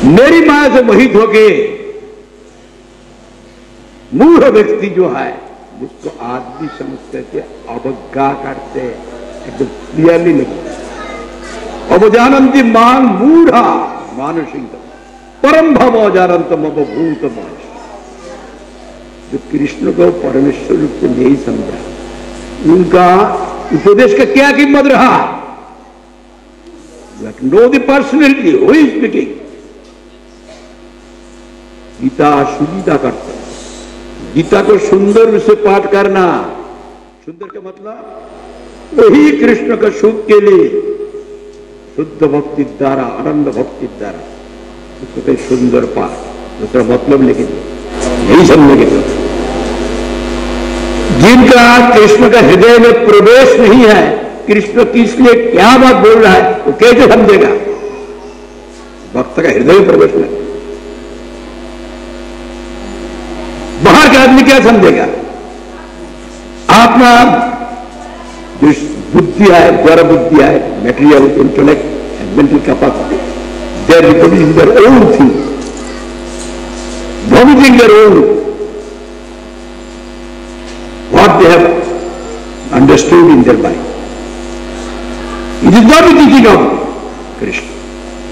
मेरी माया से मोहित होके मूढ़ व्यक्ति जो है, जिसको आदमी समझते थे, अवज्ञा करते, एकदम क्लियरली लिखो, अवजानंती मांग मूढ़ा मानसिक परम भव अजानंतम अवभूत मानस। जो कृष्ण को परमेश्वर रूप से नहीं समझा, उनका उपदेश का क्या कीमत रहा? Know the personality who is speaking. Gita सुविधा करता, गीता को सुंदर रूप से पाठ करना। सुंदर का मतलब वही कृष्ण का सुख के लिए शुद्ध भक्ति द्वारा, आनंद भक्ति द्वारा, उसको कहीं सुंदर पाठ, दूसरा मतलब लेके नहीं समझेंगे। तो जिनका कृष्ण का हृदय में प्रवेश नहीं है, कृष्ण किस लिए क्या बात बोल रहा है, वो कैसे समझेगा? भक्त का हृदय में प्रवेश नहीं, बाहर का आदमी क्या समझेगा? आत्मा जो बुद्धि है, द्वारा बुद्धि है, material intellect and mental capacity, they are recognising their own thing, vomiting their own what they have understood in their mind. It is not teaching of Krishna.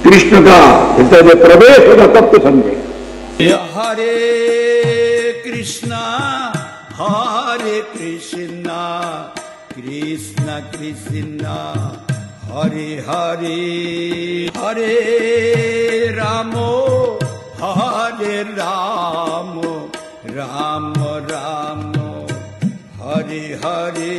Krishna का हृदय में प्रवेश होगा तब तो समझेगा। हरे कृष्णा कृष्ण कृष्ण हरे हरे, हरे रामो हरे राम, राम राम हरे हरे।